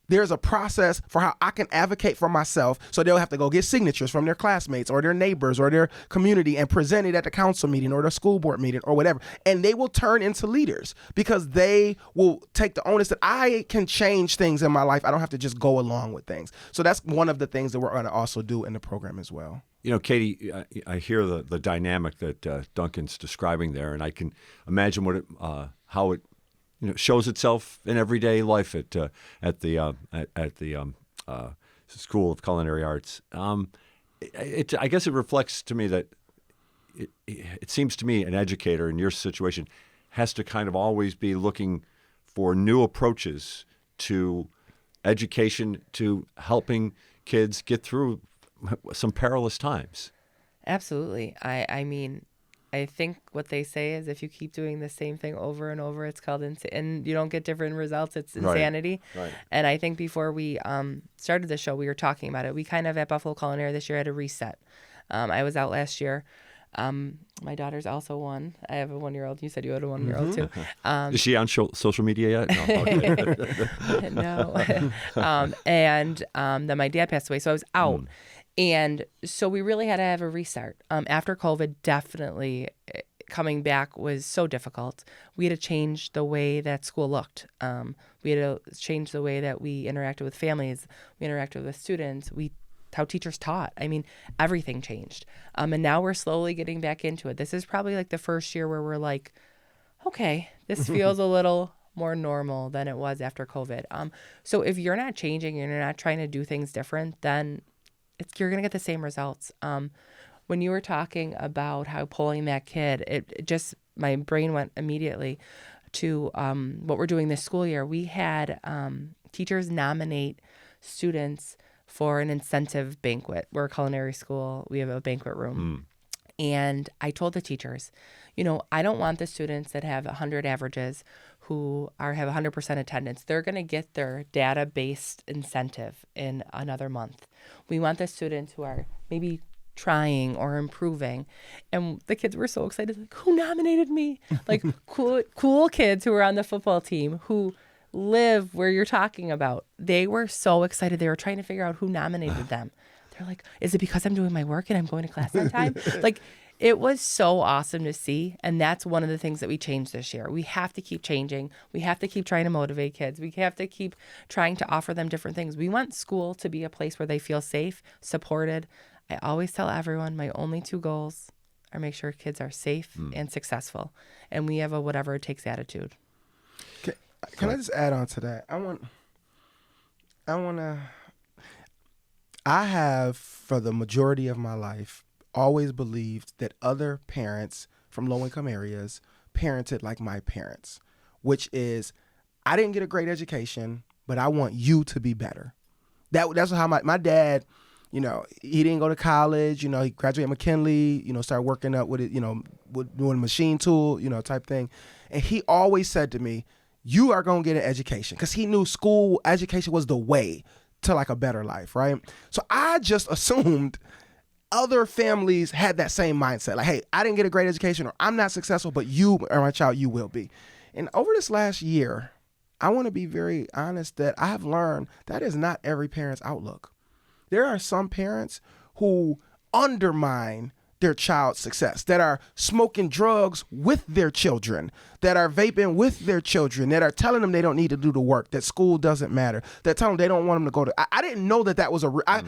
there's a process for how I can advocate for myself. So they'll have to go get signatures from their classmates or their neighbors or their community and present it at the council meeting or the school board meeting or whatever. And they will turn into leaders because they will take the onus that I can change things in my life. I don't have to just go along with things. So that's one of the things that we're going to also do in the program as well. Katie, I hear the dynamic that Duncan's describing there, and I can imagine how it shows itself in everyday life at the School of Culinary Arts. I guess it reflects to me that it seems to me an educator in your situation has to kind of always be looking for new approaches to education, to helping kids get through some perilous times. Absolutely. I mean, I think what they say is if you keep doing the same thing over and over, it's called and you don't get different results, it's insanity. Right. And I think before we started the show, we were talking about it. We kind of at Buffalo Culinary this year had a reset. I was out last year. My daughter's also 1. I have a 1-year-old. You said you had a 1-year-old too. Is she on social media yet? No. No. And then my dad passed away, so I was out. And so we really had to have a restart. After COVID, definitely coming back was so difficult. We had to change the way that school looked. We had to change the way that we interacted with families. We interacted with students. How teachers taught. I mean, everything changed. And now we're slowly getting back into it. This is probably like the first year where we're like, okay, this feels a little more normal than it was after COVID. So if you're not changing and you're not trying to do things different, then you're going to get the same results. When you were talking about how pulling that kid, it just, my brain went immediately to what we're doing this school year. We had teachers nominate students for an incentive banquet. We're a culinary school. We have a banquet room. And I told the teachers, I don't want the students that have 100 averages who have 100% attendance, they're going to get their data-based incentive in another month. We want the students who are maybe trying or improving. And the kids were so excited, like, who nominated me? Like cool kids who were on the football team who live where you're talking about. They were so excited. They were trying to figure out who nominated them. They're like, is it because I'm doing my work and I'm going to class on time? Like, it was so awesome to see. And that's one of the things that we changed this year. We have to keep changing. We have to keep trying to motivate kids. We have to keep trying to offer them different things. We want school to be a place where they feel safe, supported. I always tell everyone my only 2 goals are make sure kids are safe and successful. And we have a whatever it takes attitude. Can I just add on to that? I have, for the majority of my life, always believed that other parents from low-income areas parented like my parents, which is, I didn't get a great education, but I want you to be better. That's how my dad, he didn't go to college, he graduated McKinley, started working up with it, with doing machine tool, type thing. And he always said to me, you are going to get an education, because he knew school education was the way to like a better life, right? So I just assumed other families had that same mindset. Like, hey, I didn't get a great education, or I'm not successful, but you are my child, you will be. And over this last year, I want to be very honest that I have learned that is not every parent's outlook. There are some parents who undermine their child's success, that are smoking drugs with their children, that are vaping with their children, that are telling them they don't need to do the work, that school doesn't matter, that tell them they don't want them to go to. I didn't know that was I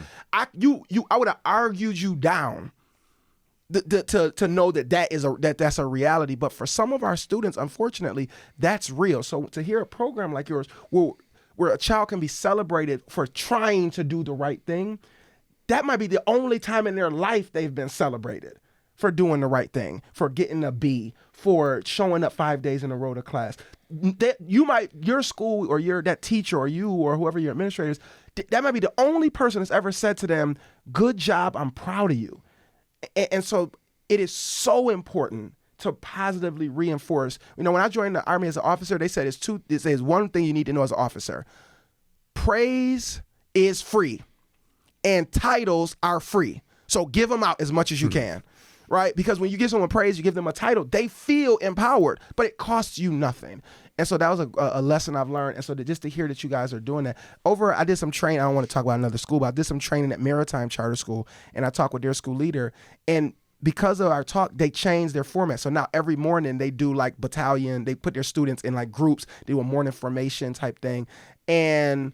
would have argued you down to know that's a reality. But for some of our students, unfortunately, that's real. So to hear a program like yours where a child can be celebrated for trying to do the right thing, that might be the only time in their life they've been celebrated for doing the right thing, for getting a B, for showing up 5 days in a row to class. Your school or that teacher or you or whoever your administrator is, that might be the only person that's ever said to them, good job, I'm proud of you. And so it is so important to positively reinforce. When I joined the Army as an officer, they said it says one thing you need to know as an officer. Praise is free. And titles are free. So give them out as much as you can, right? Because when you give someone praise, you give them a title, they feel empowered, but it costs you nothing. And so that was a lesson I've learned. And so just to hear that you guys are doing that. I did some training. I don't want to talk about another school, but I did some training at Maritime Charter School, and I talked with their school leader. And because of our talk, they changed their format. So now every morning they do like battalion. They put their students in like groups. They do a morning formation type thing. And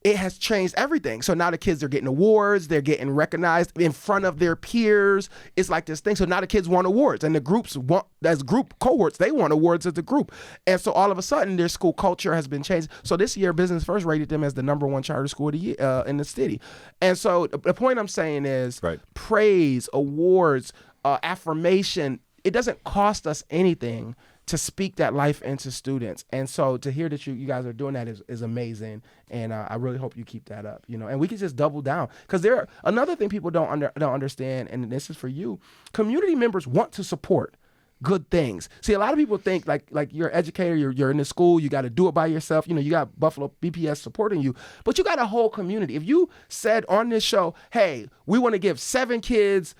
it has changed everything. So now the kids are getting awards. They're getting recognized in front of their peers. It's like this thing. So now the kids want awards, and the groups as group cohorts, they want awards as a group. And so all of a sudden their school culture has been changed. So this year Business First rated them as the #1 charter school of the year, in the city. And so the point I'm saying is praise, awards, affirmation, it doesn't cost us anything to speak that life into students. And so to hear that you guys are doing that is amazing. And I really hope you keep that up, and we can just double down, because another thing people don't understand, and this is for you, community members want to support good things. See, a lot of people think like you're an educator, you're in the school, you got to do it by yourself. You got Buffalo BPS supporting you, but you got a whole community. If you said on this show, hey, we want to give 7 kids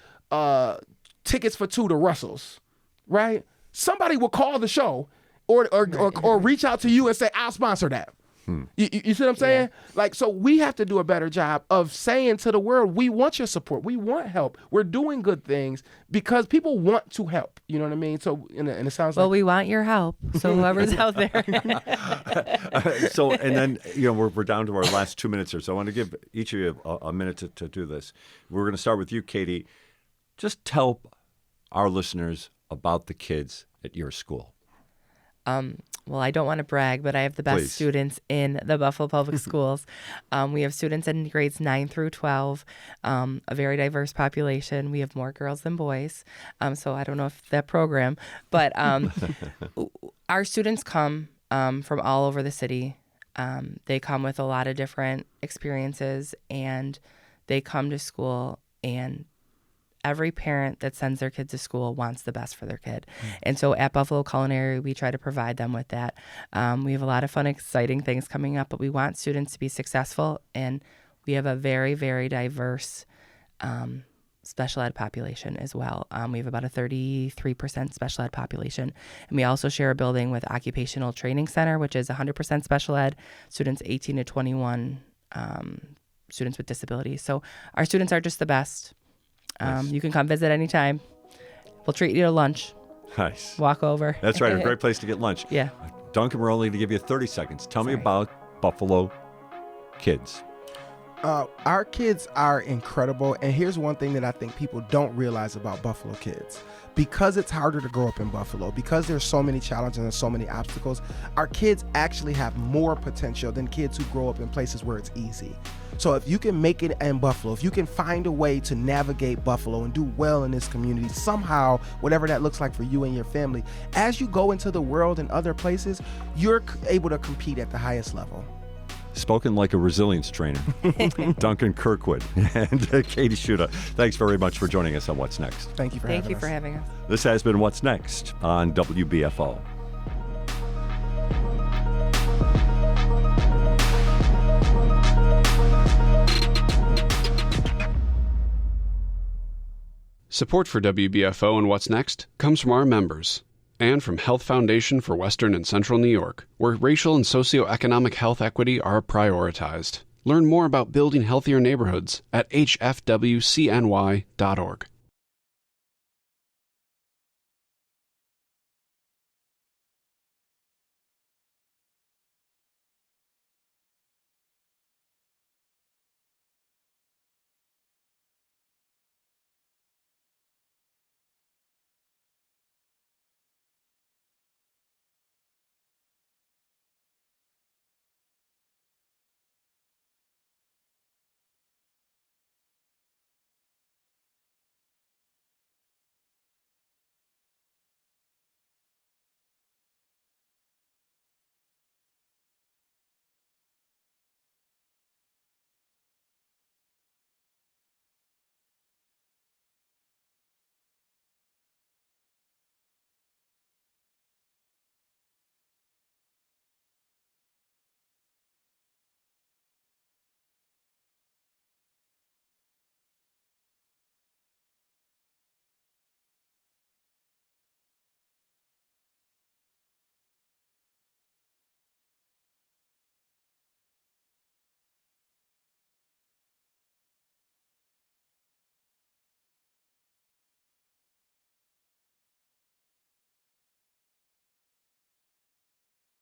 tickets for 2 to Russell's, right? Somebody will call the show or reach out to you and say, I'll sponsor that. You see what I'm saying? Yeah. So we have to do a better job of saying to the world, we want your support. We want help. We're doing good things because people want to help. You know what I mean? So, and it sounds like... Well, we want your help. So whoever's out there. And then, we're down to our last 2 minutes here. So I want to give each of you a minute to do this. We're going to start with you, Katie. Just tell our listeners about the kids at your school. Well, I don't want to brag, but I have the best students in the Buffalo Public Schools. We have students in grades 9 through 12, a very diverse population. We have more girls than boys. So I don't know if that program, but our students come from all over the city. They come with a lot of different experiences, and they come to school, and every parent that sends their kid to school wants the best for their kid. And so at Buffalo Culinary, we try to provide them with that. We have a lot of fun, exciting things coming up, but we want students to be successful. And we have a very, very diverse special ed population as well. We have about a 33% special ed population. And we also share a building with Occupational Training Center, which is 100% special ed, students 18 to 21, students with disabilities. So our students are just the best. Nice. You can come visit anytime. We'll treat you to lunch. Nice. Walk over. That's right. A great place to get lunch. Yeah. Duncan, we're only to give you 30 seconds. Tell me about Buffalo Kids. Our kids are incredible. And here's one thing that I think people don't realize about Buffalo Kids. Because it's harder to grow up in Buffalo, because there's so many challenges and so many obstacles, our kids actually have more potential than kids who grow up in places where it's easy. So if you can make it in Buffalo, if you can find a way to navigate Buffalo and do well in this community somehow, whatever that looks like for you and your family, as you go into the world and other places, you're able to compete at the highest level. Spoken like a resilience trainer. Duncan Kirkwood and Katie Schuta. Thanks very much for joining us on What's Next. Thank you for having us. This has been What's Next on WBFO. Support for WBFO and What's Next comes from our members and from Health Foundation for Western and Central New York, where racial and socioeconomic health equity are prioritized. Learn more about building healthier neighborhoods at hfwcny.org.